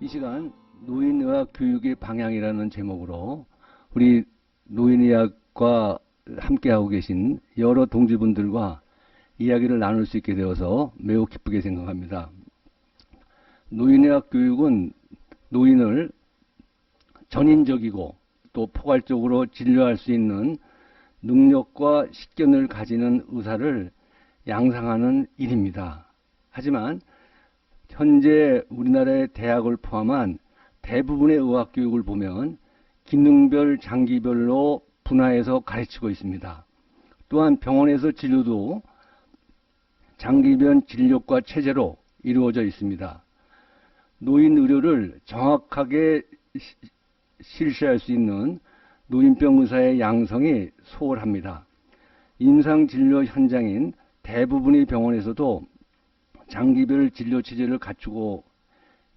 시간 노인의학 교육의 방향이라는 제목으로 우리 노인의학과 함께하고 계신 여러 동지분들과 이야기를 나눌 수 있게 되어서 매우 기쁘게 생각합니다. 노인의학 교육은 노인을 전인적이고 또 포괄적으로 진료할 수 있는 능력과 식견을 가지는 의사를 양성하는 일입니다. 하지만 현재 우리나라의 대학을 포함한 대부분의 의학교육을 보면 기능별, 장기별로 분화해서 가르치고 있습니다. 또한 병원에서 진료도 장기별 진료과 체제로 이루어져 있습니다. 노인 의료를 정확하게 실시할 수 있는 노인병 의사의 양성이 소홀합니다. 임상진료 현장인 대부분의 병원에서도 장기별 진료 체제를 갖추고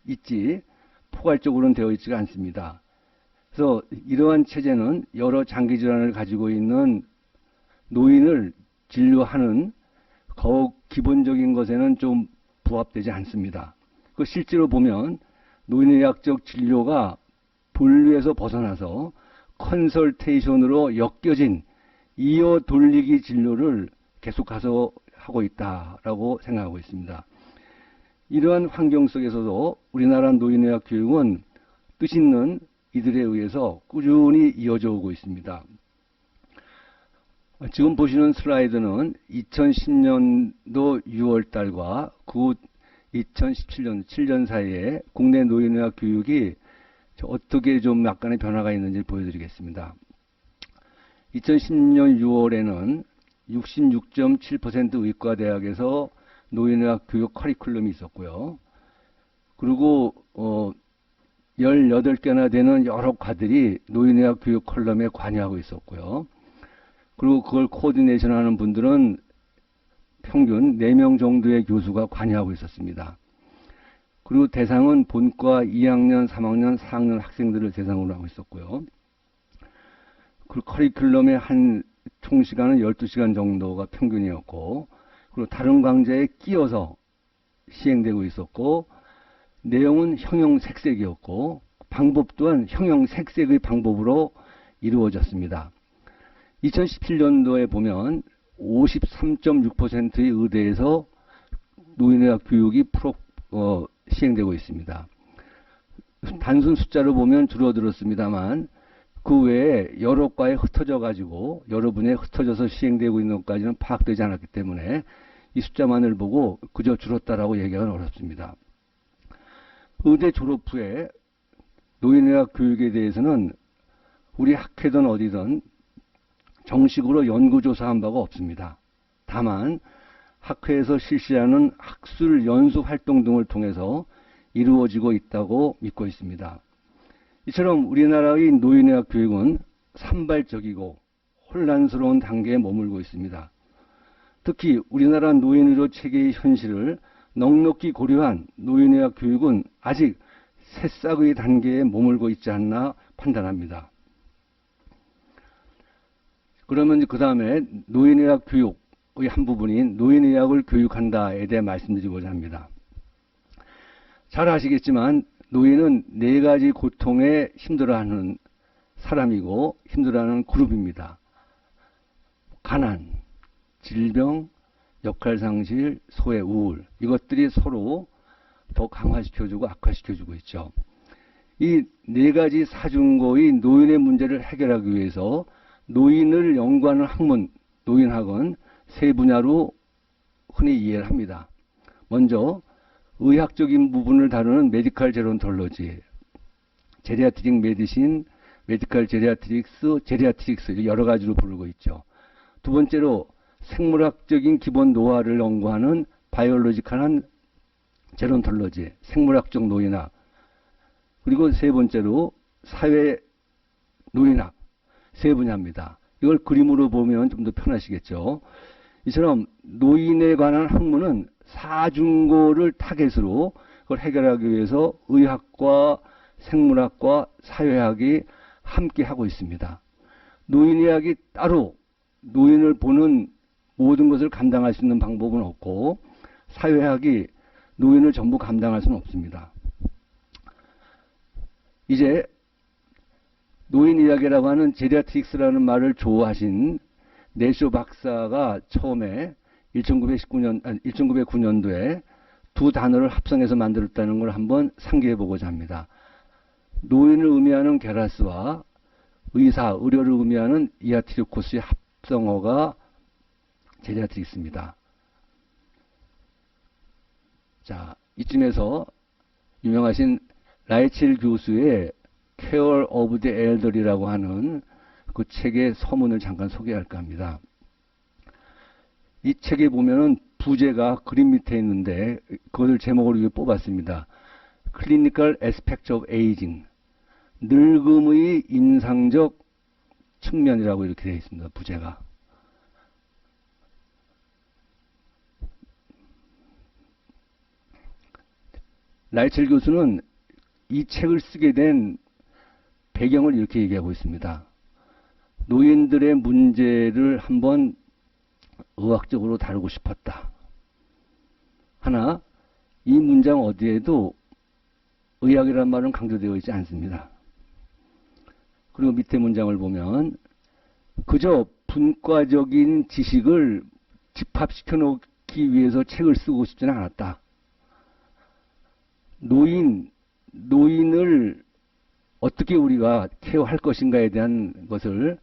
있지 포괄적으로는 되어 있지가 않습니다. 그래서 이러한 체제는 여러 장기 질환을 가지고 있는 노인을 진료하는 더욱 기본적인 것에는 좀 부합되지 않습니다. 그 실제로 보면 노인의학적 진료가 분류에서 벗어나서 컨설테이션으로 엮여진 이어 돌리기 진료를 계속해서 하고 있다라고 생각하고 있습니다. 이러한 환경 속에서도 우리나라 노인의학 교육은 뜻있는 이들에 의해서 꾸준히 이어져 오고 있습니다. 지금 보시는 슬라이드는 2010년도 6월 달과 2017년 7년 사이에 국내 노인의학 교육이 어떻게 좀 약간의 변화가 있는지 보여드리겠습니다. 2010년 6월에는 66.7% 의과대학에서 노인의학 교육 커리큘럼이 있었고요. 그리고 18개나 되는 여러 과들이 노인의학 교육 컬럼에 관여하고 있었고요. 그리고 그걸 코디네이션하는 분들은 평균 4명 정도의 교수가 관여하고 있었습니다. 그리고 대상은 본과 2학년, 3학년, 4학년 학생들을 대상으로 하고 있었고요. 그 커리큘럼의 한 총 시간은 12시간 정도가 평균이었고, 그리고 다른 강좌에 끼어서 시행되고 있었고, 내용은 형형색색이었고, 방법 또한 형형색색의 방법으로 이루어졌습니다. 2017년도에 보면 53.6%의 의대에서 노인의학 교육이 시행되고 있습니다. 단순 숫자로 보면 줄어들었습니다만 그 외에 여러 과에 흩어져 가지고 여러 분야에 흩어져서 시행되고 있는 것까지는 파악되지 않았기 때문에 이 숫자만을 보고 그저 줄었다라고 얘기하기는 어렵습니다. 의대 졸업 후에 노인의학 교육에 대해서는 우리 학회든 어디든 정식으로 연구조사한 바가 없습니다. 다만 학회에서 실시하는 학술 연수 활동 등을 통해서 이루어지고 있다고 믿고 있습니다. 이처럼 우리나라의 노인의학 교육은 산발적이고 혼란스러운 단계에 머물고 있습니다. 특히 우리나라 노인의료 체계의 현실을 넉넉히 고려한 노인의학 교육은 아직 새싹의 단계에 머물고 있지 않나 판단합니다. 그러면 그 다음에 노인의학 교육의 한 부분인 노인의학을 교육한다에 대해 말씀드리고자 합니다. 잘 아시겠지만 노인은 4가지 고통에 힘들어하는 사람이고 힘들어하는 그룹입니다. 가난, 질병, 역할상실, 소외, 우울, 이것들이 서로 더 강화시켜주고 악화시켜주고 있죠. 이 4가지 사중고의 노인의 문제를 해결하기 위해서 노인을 연구하는 학문, 노인학은 3분야로 흔히 이해를 합니다. 먼저 의학적인 부분을 다루는 메디컬 제론톨로지, 제리아트릭 메디신, 메디컬 제리아트릭스, 제리아트릭스 여러 가지로 부르고 있죠. 두 번째로 생물학적인 기본 노화를 연구하는 바이올로지컬한 제론톨로지, 생물학적 노인학. 그리고 세 번째로 사회 노인학, 3분야입니다. 이걸 그림으로 보면 좀 더 편하시겠죠. 이처럼 노인에 관한 학문은 사중고를 타겟으로 그걸 해결하기 위해서 의학과 생물학과 사회학이 함께 하고 있습니다. 노인의학이 따로 노인을 보는 모든 것을 감당할 수 있는 방법은 없고 사회학이 노인을 전부 감당할 수는 없습니다. 이제 노인의학이라고 하는 제리아트릭스라는 말을 조어하신 네쇼 박사가 처음에 1909년도에 두 단어를 합성해서 만들었다는 걸 한번 상기해 보고자 합니다. 노인을 의미하는 게라스와 의료를 의미하는 이아트리코스의 합성어가 제리아트릭스입니다. 자, 이쯤에서 유명하신 라이첼 교수의 Care of the Elder이라고 하는 그 책의 서문을 잠깐 소개할까 합니다. 이 책에 보면은 부제가 그림 밑에 있는데 그것을 제목으로 이렇게 뽑았습니다. Clinical Aspects of Aging. 늙음의 임상적 측면이라고 이렇게 되어 있습니다. 부제가. 라이첼 교수는 이 책을 쓰게 된 배경을 이렇게 얘기하고 있습니다. 노인들의 문제를 한번 의학적으로 다루고 싶었다. 하나, 이 문장 어디에도 의학이라는 말은 강조되어 있지 않습니다. 그리고 밑에 문장을 보면 그저 분과적인 지식을 집합시켜 놓기 위해서 책을 쓰고 싶지는 않았다. 노인을 어떻게 우리가 케어할 것인가에 대한 것을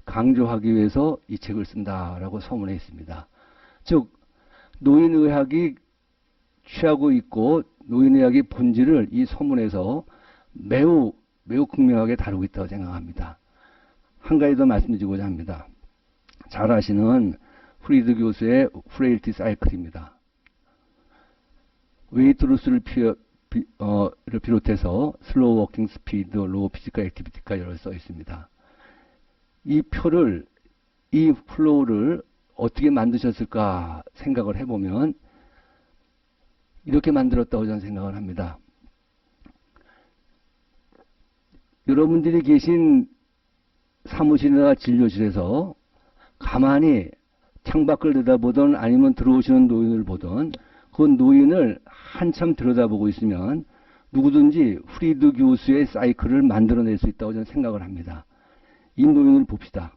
강조하기 위해서 이 책을 쓴다라고 서문에 있습니다. 즉 노인의학이 취하고 있고 노인의학의 본질을 이 서문에서 매우 극명하게 다루고 있다고 생각합니다. 한 가지 더 말씀드리고자 합니다. 잘 아시는 프리드 교수의 프레일티 사이클입니다. 웨이트로스를 비롯해서 슬로우 워킹 스피드, 로우 피지컬 액티비티까지 여러 써 있습니다. 이 표를, 이 플로우를 어떻게 만드셨을까 생각을 해보면 이렇게 만들었다고 저는 생각을 합니다. 여러분들이 계신 사무실이나 진료실에서 가만히 창밖을 들여다보던 아니면 들어오시는 노인을 보던 그 노인을 한참 들여다보고 있으면 누구든지 프리드 교수의 사이클을 만들어낼 수 있다고 저는 생각을 합니다. 이 노인을 봅시다.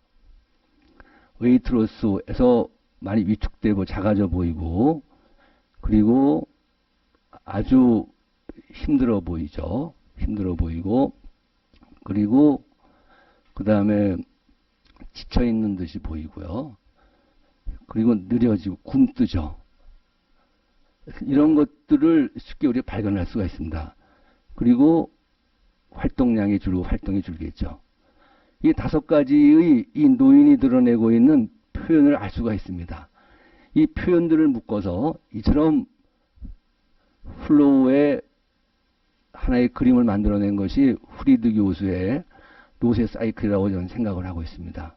웨이트로스에서 많이 위축되고 작아져 보이고 그리고 아주 힘들어 보이죠. 힘들어 보이고 그리고 그 다음에 지쳐있는 듯이 보이고요. 그리고 느려지고 굼뜨죠. 이런 것들을 쉽게 우리가 발견할 수가 있습니다. 그리고 활동량이 줄고 활동이 줄겠죠. 이 5가지의 이 노인이 드러내고 있는 표현을 알 수가 있습니다. 이 표현들을 묶어서 이처럼 플로우의 하나의 그림을 만들어낸 것이 프리드 교수의 노쇠 사이클이라고 저는 생각을 하고 있습니다.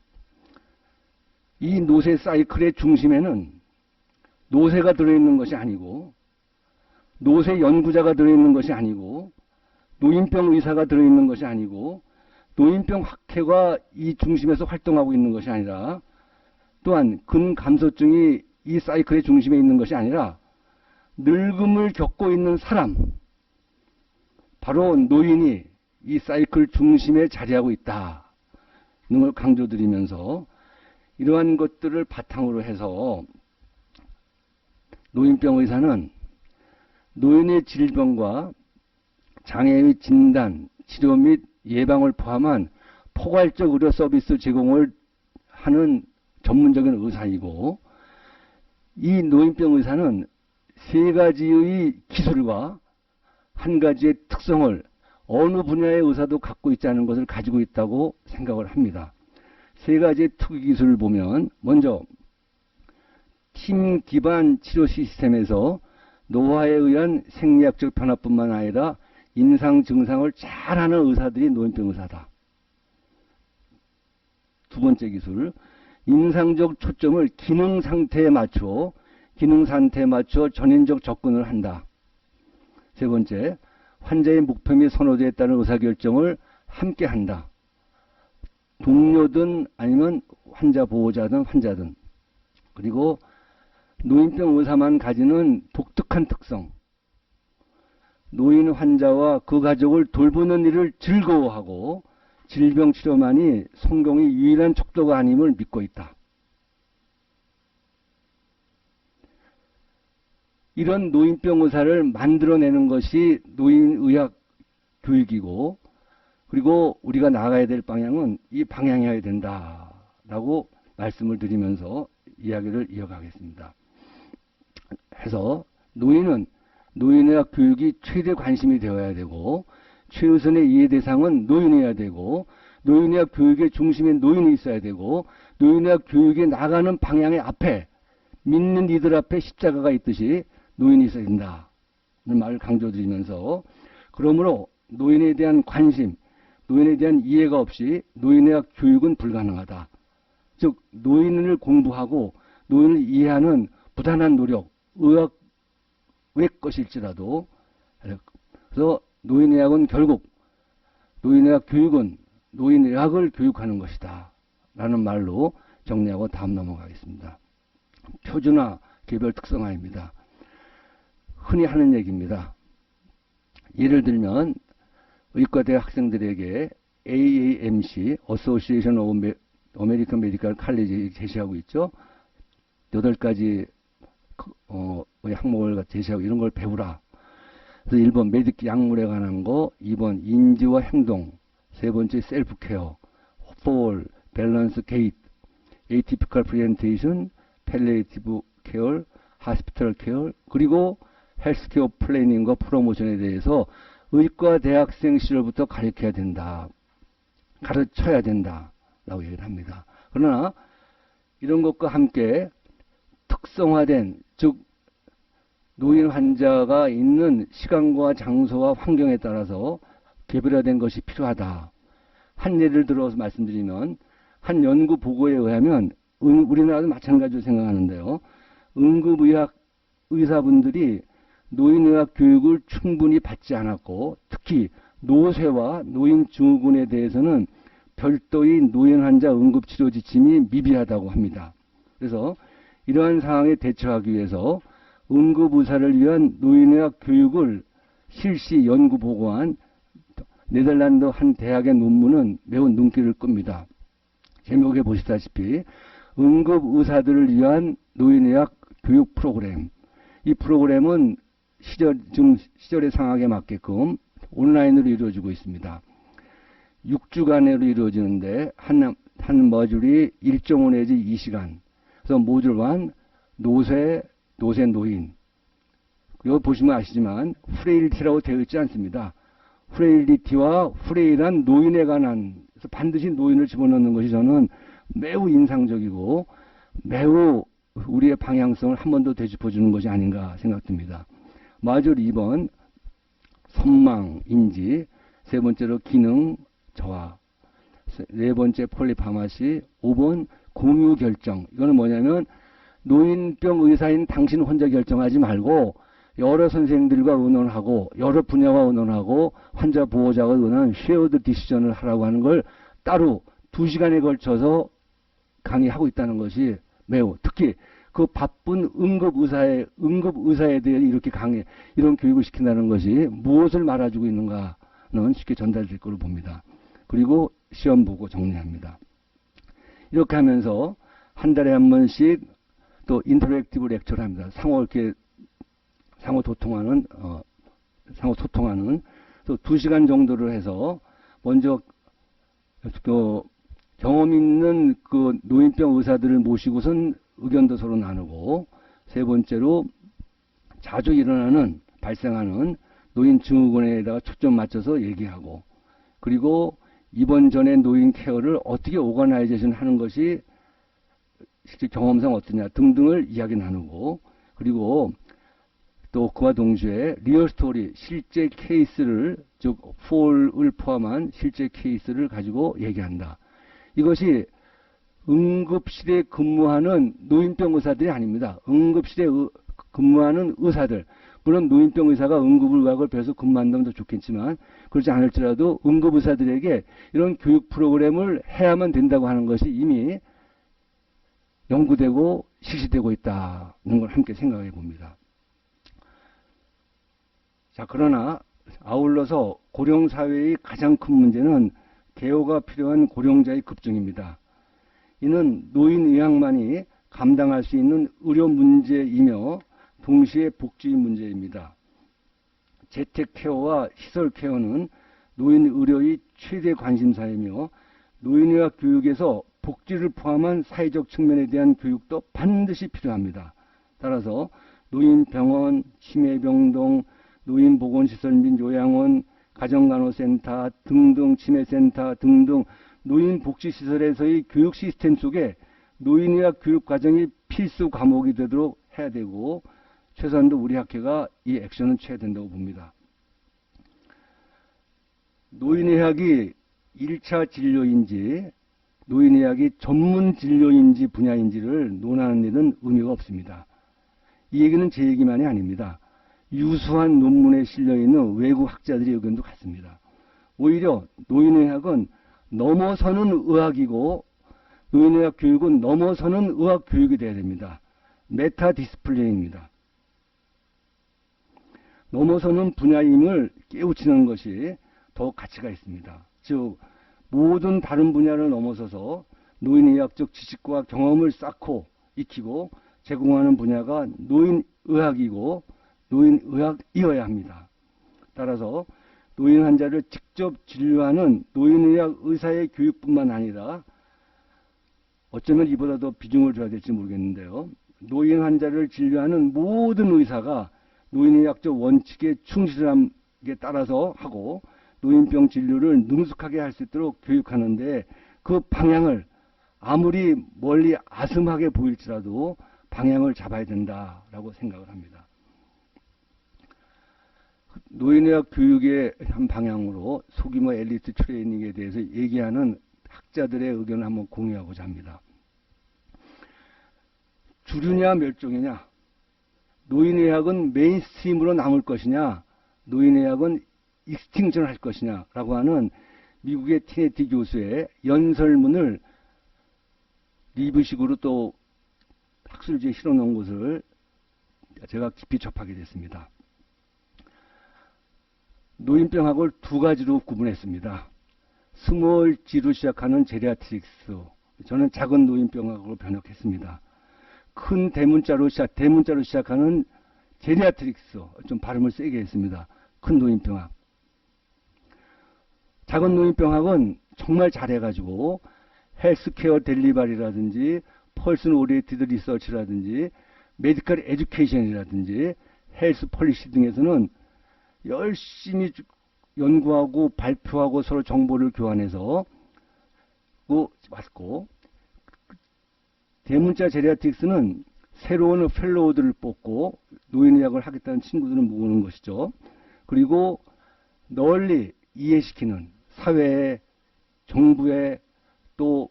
이 노쇠 사이클의 중심에는 노쇠가 들어있는 것이 아니고 노쇠 연구자가 들어있는 것이 아니고 노인병 의사가 들어있는 것이 아니고 노인병 학회가 이 중심에서 활동하고 있는 것이 아니라 또한 근감소증이 이 사이클의 중심에 있는 것이 아니라 늙음을 겪고 있는 사람, 바로 노인이 이 사이클 중심에 자리하고 있다는 걸 강조드리면서 이러한 것들을 바탕으로 해서 노인병 의사는 노인의 질병과 장애의 진단, 치료 및 예방을 포함한 포괄적 의료 서비스 제공을 하는 전문적인 의사이고 이 노인병 의사는 3가지의 기술과 한 가지의 특성을 어느 분야의 의사도 갖고 있지 않은 것을 가지고 있다고 생각을 합니다. 3가지의 특기 기술을 보면 먼저 팀 기반 치료 시스템에서 노화에 의한 생리학적 변화뿐만 아니라 임상 증상을 잘하는 의사들이 노인병 의사다. 2번째 기술, 임상적 초점을 기능 상태에 맞춰 전인적 접근을 한다. 3번째, 환자의 목표 및 선호도에 따른 의사결정을 함께 한다. 동료든 아니면 환자 보호자든 환자든. 그리고 노인병 의사만 가지는 독특한 특성. 노인 환자와 그 가족을 돌보는 일을 즐거워하고 질병 치료만이 성공의 유일한 척도가 아님을 믿고 있다. 이런 노인병 의사를 만들어내는 것이 노인의학 교육이고, 그리고 우리가 나가야 될 방향은 이 방향이어야 된다라고 말씀을 드리면서 이야기를 이어가겠습니다. 해서 노인은 노인의학 교육이 최대 관심이 되어야 되고, 최우선의 이해 대상은 노인이어야 되고, 노인의학 교육의 중심에 노인이 있어야 되고, 노인의학 교육에 나가는 방향의 앞에 믿는 이들 앞에 십자가가 있듯이 노인이 있어야 된다는 말을 강조드리면서, 그러므로 노인에 대한 관심, 노인에 대한 이해가 없이 노인의학 교육은 불가능하다. 즉 노인을 공부하고 노인을 이해하는 부단한 노력, 의학 외 것일지라도, 그래서 노인의학은 결국 노인의학 교육은 노인의학을 교육하는 것이다 라는 말로 정리하고 다음 넘어가겠습니다. 표준화, 개별 특성화입니다. 흔히 하는 얘기입니다. 예를 들면 의과대 학생들에게 AAMC, Association of American Medical College 제시하고 있죠. 8가지 항목을 제시하고 이런 걸 배우라. 그래서 1번 메디키 약물에 관한 거, 2번 인지와 행동, 3번째 셀프 케어, 폴, 밸런스 게이트, 에이티피컬 프레젠테이션, 팰리에이티브 케어, 하스피털 케어, 그리고 헬스케어 플래닝과 프로모션에 대해서 의과 대학생 시절부터 가르쳐야 된다. 가르쳐야 된다. 라고 얘기를 합니다. 그러나 이런 것과 함께 특성화된, 즉 노인 환자가 있는 시간과 장소와 환경에 따라서 개별화된 것이 필요하다. 한 예를 들어서 말씀드리면, 한 연구 보고에 의하면 우리나라도 마찬가지로 생각하는데요. 응급의학 의사분들이 노인의학 교육을 충분히 받지 않았고, 특히 노쇠와 노인 증후군에 대해서는 별도의 노인 환자 응급치료 지침이 미비하다고 합니다. 그래서 이러한 상황에 대처하기 위해서 응급의사를 위한 노인의학 교육을 실시 연구 보고한 네덜란드 한 대학의 논문은 매우 눈길을 끕니다. 제목에 보시다시피 응급의사들을 위한 노인의학 교육 프로그램. 이 프로그램은 시절의 상황에 맞게끔 온라인으로 이루어지고 있습니다. 6주간으로 이루어지는데 한 모듈이 1.5 내지 2시간. 그래서 모듈 1 노쇠 노인. 여기 보시면 아시지만 프레일리티라고 되어 있지 않습니다. 프레일리티와 프레일한 노인에 관한, 그래서 반드시 노인을 집어넣는 것이 저는 매우 인상적이고 매우 우리의 방향성을 한 번 더 되짚어주는 것이 아닌가 생각됩니다. 모듈 2번 선망, 인지, 3번째로 기능, 저하, 4번째 폴리파마시, 5번 공유 결정. 이거는 뭐냐면 노인병 의사인 당신 혼자 결정하지 말고 여러 선생님들과 의논하고 여러 분야와 의논하고 환자 보호자와 의논한 쉐어드 디시전을 하라고 하는 걸 따로 2시간에 걸쳐서 강의하고 있다는 것이 매우, 특히 그 바쁜 응급의사에 대해 이렇게 이런 교육을 시킨다는 것이 무엇을 말해주고 있는가는 쉽게 전달될 거로 봅니다. 그리고 시험 보고 정리합니다. 이렇게 하면서 한 달에 한 번씩 또 인터랙티브 렉처를 합니다. 상호 소통하는 또 2시간 정도를 해서 먼저 그 경험 있는 그 노인병 의사들을 모시고선 의견도 서로 나누고, 3번째로 자주 발생하는 노인 증후군에다가 초점 맞춰서 얘기하고, 그리고 입원 전에 노인 케어를 어떻게 오거나이제이션 하는 것이 실제 경험상 어떠냐 등등을 이야기 나누고, 그리고 또 그와 동시에 리얼 스토리, 실제 케이스를, 즉 폴을 포함한 실제 케이스를 가지고 얘기한다. 이것이 응급실에 근무하는 노인병 의사들이 아닙니다. 응급실에 근무하는 의사들. 물론 노인병 의사가 응급의학을 배워서 근무한다면 더 좋겠지만, 그렇지 않을지라도 응급의사들에게 이런 교육 프로그램을 해야만 된다고 하는 것이 이미 연구되고 실시되고 있다는 걸 함께 생각해 봅니다. 자, 그러나 아울러서 고령 사회의 가장 큰 문제는 개호가 필요한 고령자의 급증입니다. 이는 노인의학만이 감당할 수 있는 의료 문제이며 동시에 복지 문제입니다. 재택 케어와 시설 케어는 노인 의료의 최대 관심사이며 노인의학 교육에서 복지를 포함한 사회적 측면에 대한 교육도 반드시 필요합니다. 따라서 노인병원, 치매병동, 노인보건시설 및 요양원, 가정간호센터 등등 치매센터 등등 노인복지시설에서의 교육 시스템 속에 노인의학 교육 과정이 필수 과목이 되도록 해야 되고 최소한도 우리 학회가 이 액션을 취해야 된다고 봅니다. 노인의학이 1차 진료인지 노인의학이 전문 진료인지 분야인지를 논하는 일은 의미가 없습니다. 이 얘기는 제 얘기만이 아닙니다. 유수한 논문에 실려있는 외국 학자들의 의견도 같습니다. 오히려 노인의학은 넘어서는 의학이고 노인의학 교육은 넘어서는 의학 교육이 되어야 됩니다. 메타 디스플레이입니다. 넘어서는 분야임을 깨우치는 것이 더욱 가치가 있습니다. 즉 모든 다른 분야를 넘어서서 노인의학적 지식과 경험을 쌓고 익히고 제공하는 분야가 노인의학이고 노인의학이어야 합니다. 따라서 노인 환자를 직접 진료하는 노인의학 의사의 교육뿐만 아니라 어쩌면 이보다 더 비중을 줘야 될지 모르겠는데요. 노인 환자를 진료하는 모든 의사가 노인의학적 원칙에 충실함에 따라서 하고 노인병 진료를 능숙하게 할 수 있도록 교육하는데 그 방향을 아무리 멀리 아슴하게 보일지라도 방향을 잡아야 된다라고 생각을 합니다. 노인의학 교육의 한 방향으로 소규모 엘리트 트레이닝에 대해서 얘기하는 학자들의 의견을 한번 공유하고자 합니다. 주류냐 멸종이냐, 노인의학은 메인스트림으로 남을 것이냐, 노인의학은 익스팅션 할 것이냐 라고 하는 미국의 티네티 교수의 연설문을 리뷰식으로 또 학술지에 실어놓은 것을 제가 깊이 접하게 됐습니다. 노인병학을 두 가지로 구분했습니다. 스몰 G로 시작하는 제리아트릭스, 저는 작은 노인병학으로 번역했습니다. 큰 대문자로 시작하는 제리아트릭스, 좀 발음을 세게 했습니다. 큰 노인병학. 작은 노인병학은 정말 잘해가지고 헬스케어 델리버리라든지 펄슨 오리엔티드 리서치라든지 메디컬 에듀케이션이라든지 헬스 폴리시 등에서는 열심히 연구하고 발표하고 서로 정보를 교환해서 왔고, 대문자 제리아틱스는 새로운 펠로우들을 뽑고 노인의학을 하겠다는 친구들을 모으는 것이죠. 그리고 널리 이해시키는 사회에, 정부에, 또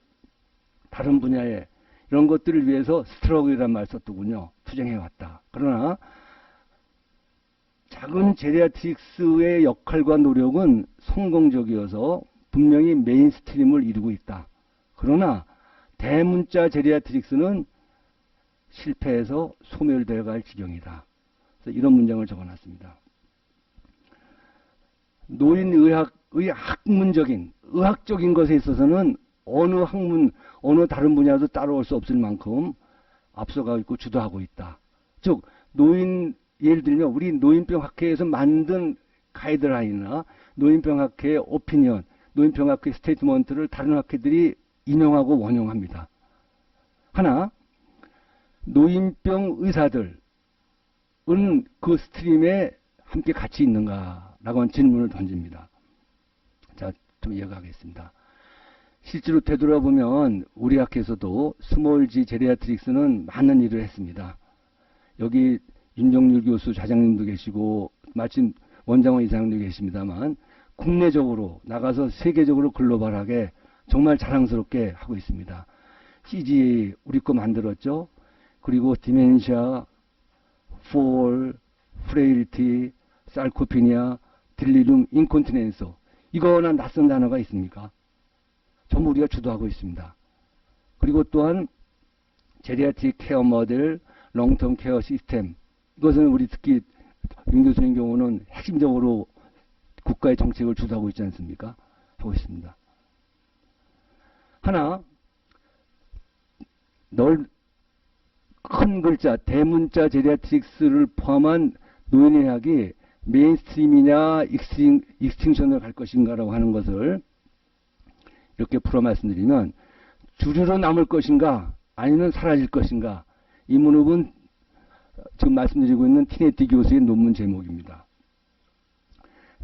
다른 분야에 이런 것들을 위해서 스트러글이라는 말 썼더군요. 투쟁해왔다. 그러나 작은 제리아틱스의 역할과 노력은 성공적이어서 분명히 메인스트림을 이루고 있다. 그러나 대문자 제리아트릭스는 실패해서 소멸되어 갈 지경이다. 그래서 이런 문장을 적어놨습니다. 노인의학의 학문적인, 의학적인 것에 있어서는 어느 학문, 어느 다른 분야도 따라올 수 없을 만큼 앞서가고 있고 주도하고 있다. 즉, 예를 들면 우리 노인병학회에서 만든 가이드라인이나 노인병학회의 오피니언, 노인병학회 스테이트먼트를 다른 학회들이 인용하고 원용합니다. 하나, 노인병 의사들은 그 스트림에 함께 같이 있는가라고 하는 질문을 던집니다. 자, 좀 이어가겠습니다. 실제로 되돌아보면 우리 학회에서도 스몰 G 제리아트릭스는 많은 일을 했습니다. 여기 윤정률 교수 자장님도 계시고 마침 원장원 이사님도 계십니다만 국내적으로 나가서 세계적으로 글로벌하게 정말 자랑스럽게 하고 있습니다. CGA 우리 거 만들었죠. 그리고 디멘시아, 폴, 프레일티, 살코피니아, 딜리룸, 인콘티넨스, 이거나 낯선 단어가 있습니까? 전부 우리가 주도하고 있습니다. 그리고 또한 제리아틱 케어 모델, 롱텀 케어 시스템, 이것은 우리 특히 윤 교수님 경우는 핵심적으로 국가의 정책을 주도하고 있지 않습니까? 하고 있습니다. 하나, 큰 글자, 대문자 제리아트릭스를 포함한 노인의학이 메인스트림이냐 익스팅션을 갈 것인가라고 하는 것을 이렇게 풀어 말씀드리면, 주류로 남을 것인가 아니면 사라질 것인가, 이 문항은 지금 말씀드리고 있는 티네티 교수의 논문 제목입니다.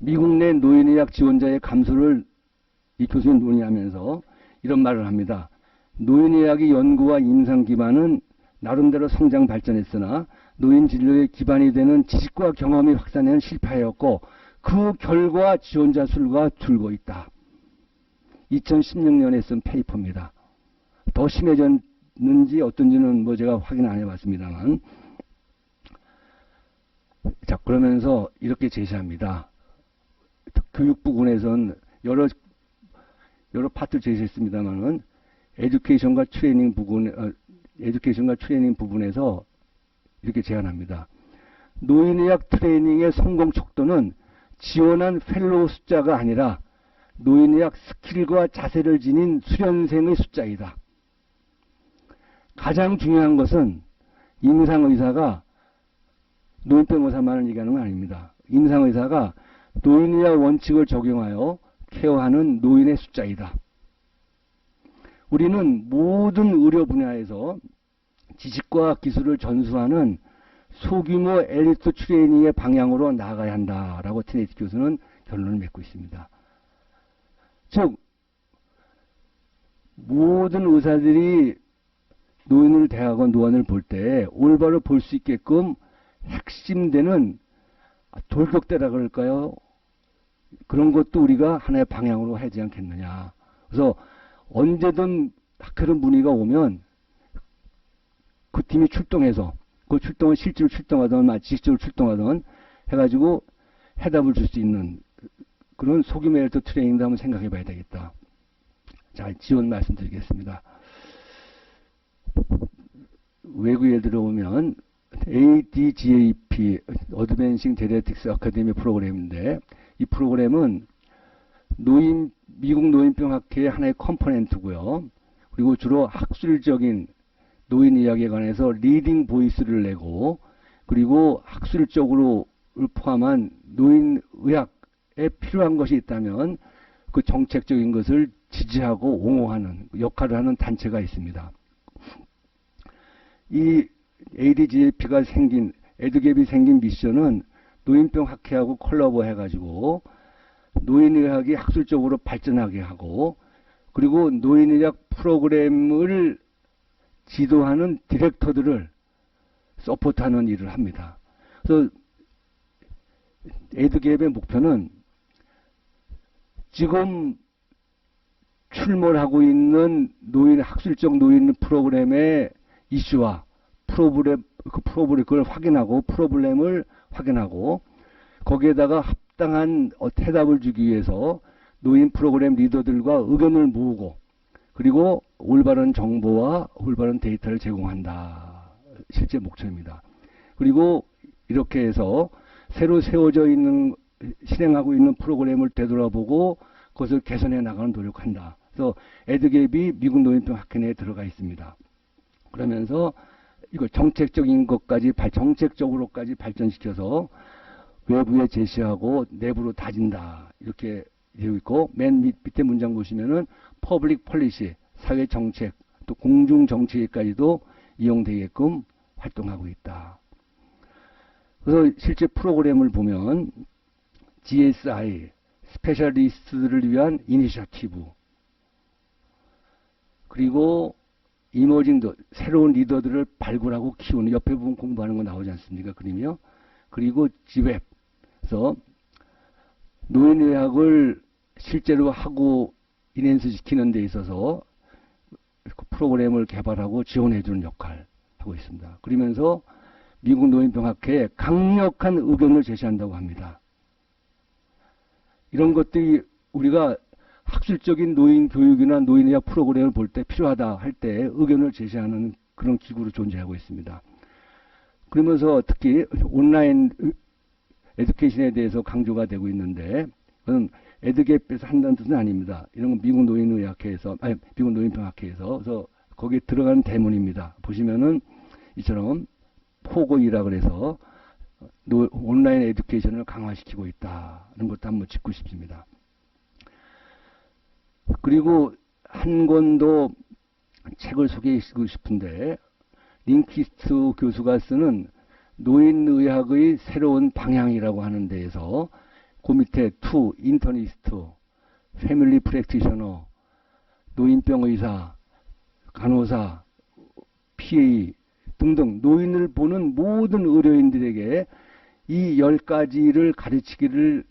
미국 내 노인의학 지원자의 감소를 이 교수는 논의하면서 이런 말을 합니다. 노인의학의 연구와 임상 기반은 나름대로 성장 발전했으나 노인 진료의 기반이 되는 지식과 경험이 확산에는 실패하였고 그 결과 지원자 수가 줄고 있다. 2016년에 쓴 페이퍼입니다. 더 심해졌는지 어떤지는 뭐 제가 확인 안 해봤습니다만, 자, 그러면서 이렇게 제시합니다. 교육부군에서는 여러 파트를 제시했습니다만은 에듀케이션과 트레이닝 부분에서 이렇게 제안합니다. 노인의학 트레이닝의 성공 척도는 지원한 펠로우 숫자가 아니라 노인의학 스킬과 자세를 지닌 수련생의 숫자이다. 가장 중요한 것은 임상의사가 노인병 의사만을 얘기하는 건 아닙니다. 임상의사가 노인의학 원칙을 적용하여 케어하는 노인의 숫자이다. 우리는 모든 의료 분야에서 지식과 기술을 전수하는 소규모 엘리트 트레이닝의 방향으로 나아가야 한다라고 티네티 교수는 결론을 맺고 있습니다. 즉, 모든 의사들이 노인을 대하고 노안을 볼 때 올바로 볼 수 있게끔 핵심되는 돌격대라 그럴까요? 그런 것도 우리가 하나의 방향으로 하지 않겠느냐. 그래서 언제든 그런 문의가 오면 그 팀이 출동해서, 그 출동을 실제로 출동하든 지식적으로 출동하든 해가지고 해답을 줄 수 있는 그런 소규모 엘리트 트레이닝도 한번 생각해 봐야 되겠다. 자, 지원 말씀드리겠습니다. 외국에 들어오면 ADGAP, Advancing Geriatrics Academy 프로그램인데, 이 프로그램은 미국 노인병학회의 하나의 컴포넌트고요. 그리고 주로 학술적인 노인 이야기에 관해서 리딩 보이스를 내고, 그리고 학술적으로 포함한 노인 의학에 필요한 것이 있다면 그 정책적인 것을 지지하고 옹호하는 역할을 하는 단체가 있습니다. 이 ADGAP가 생긴, 에듀갭이 생긴 미션은 노인병 학회하고 콜라보 해가지고 노인의학이 학술적으로 발전하게 하고, 그리고 노인의학 프로그램을 지도하는 디렉터들을 서포트하는 일을 합니다. 그래서 에듀갭의 목표는 지금 출몰하고 있는 학술적 노인 프로그램의 이슈와 그걸 확인하고, 프로블렘을 확인하고, 거기에다가 합당한 해답을 주기 위해서 노인 프로그램 리더들과 의견을 모으고, 그리고 올바른 정보와 올바른 데이터를 제공한다. 실제 목표입니다. 그리고 이렇게 해서 새로 세워져 있는, 실행하고 있는 프로그램을 되돌아보고 그것을 개선해 나가는 노력한다. 그래서 에듀갭이 미국 노인병 학회 내에 들어가 있습니다. 그러면서 이걸 정책적으로까지 발전시켜서 외부에 제시하고 내부로 다진다. 이렇게 되어 있고, 맨 밑에 문장 보시면은 퍼블릭 폴리시, 사회 정책, 또 공중 정책까지도 이용되게끔 활동하고 있다. 그래서 실제 프로그램을 보면 GSI, 스페셜리스트들을 위한 이니셔티브, 그리고 이머징 새로운 리더들을 발굴하고 키우는, 옆에 부분 공부하는 거 나오지 않습니까? 그림이요. 그리고 지웹. 그래서 노인의학을 실제로 하고 인핸스 시키는 데 있어서 프로그램을 개발하고 지원해주는 역할을 하고 있습니다. 그러면서 미국 노인병학회에 강력한 의견을 제시한다고 합니다. 이런 것들이 우리가 학술적인 노인 교육이나 노인의학 프로그램을 볼 때 필요하다 할 때 의견을 제시하는 그런 기구로 존재하고 있습니다. 그러면서 특히 온라인 에듀케이션에 대해서 강조가 되고 있는데 그건 에듀갭에서 한다는 뜻은 아닙니다. 이런 건 미국 노인의학회에서 미국 노인병학회에서 그래서 거기에 들어가는 대문입니다. 보시면은 이처럼 포고이라 그래서 온라인 에듀케이션을 강화시키고 있다는 것도 한번 짚고 싶습니다. 그리고 한 권도 책을 소개해주고 싶은데 링키스트 교수가 쓰는 노인의학의 새로운 방향이라고 하는 데에서 그 밑에 투, 인터니스트, 패밀리 프랙티셔너, 노인병 의사, 간호사, PA 등등 노인을 보는 모든 의료인들에게 이 10가지를 가르치기를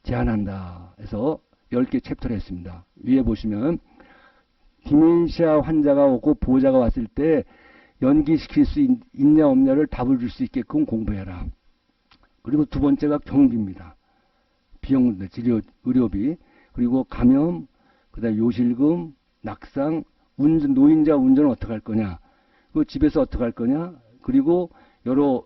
제안한다 해서 10개 챕터를 했습니다. 위에 보시면 디멘시아 환자가 오고 보호자가 왔을 때 연기시킬 수 있냐 없냐를 답을 줄 수 있게끔 공부해라. 그리고 두 번째가 경비입니다. 비용, 진료, 의료비, 그리고 감염, 그다음 요실금, 낙상, 운전, 노인자 운전은 어떻게 할 거냐, 그 집에서 어떻게 할 거냐, 그리고 여러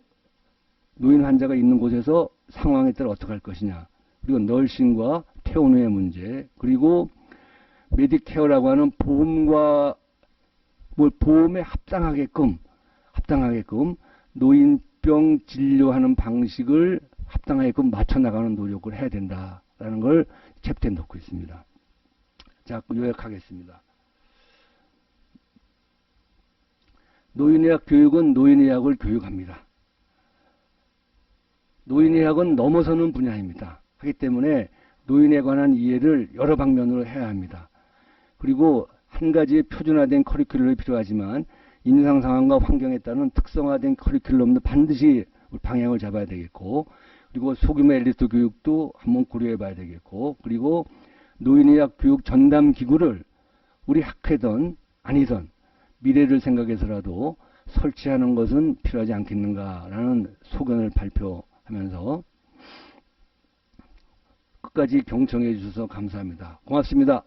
노인 환자가 있는 곳에서 상황에 따라 어떻게 할 것이냐, 그리고 널싱과 퇴원 후의 문제, 그리고 메디케어라고 하는 보험과 보험에 합당하게끔 노인병 진료하는 방식을 합당하게끔 맞춰 나가는 노력을 해야 된다라는 걸 챕터에 넣고 있습니다. 자, 요약하겠습니다. 노인의학 교육은 노인의학을 교육합니다. 노인의학은 넘어서는 분야입니다. 하기 때문에 노인에 관한 이해를 여러 방면으로 해야 합니다. 그리고 한 가지의 표준화된 커리큘럼이 필요하지만 임상 상황과 환경에 따른 특성화된 커리큘럼도 반드시 방향을 잡아야 되겠고, 그리고 소규모 엘리트 교육도 한번 고려해 봐야 되겠고, 그리고 노인의학 교육 전담 기구를 우리 학회든 아니든 미래를 생각해서라도 설치하는 것은 필요하지 않겠는가라는 소견을 발표하면서 끝까지 경청해 주셔서 감사합니다. 고맙습니다.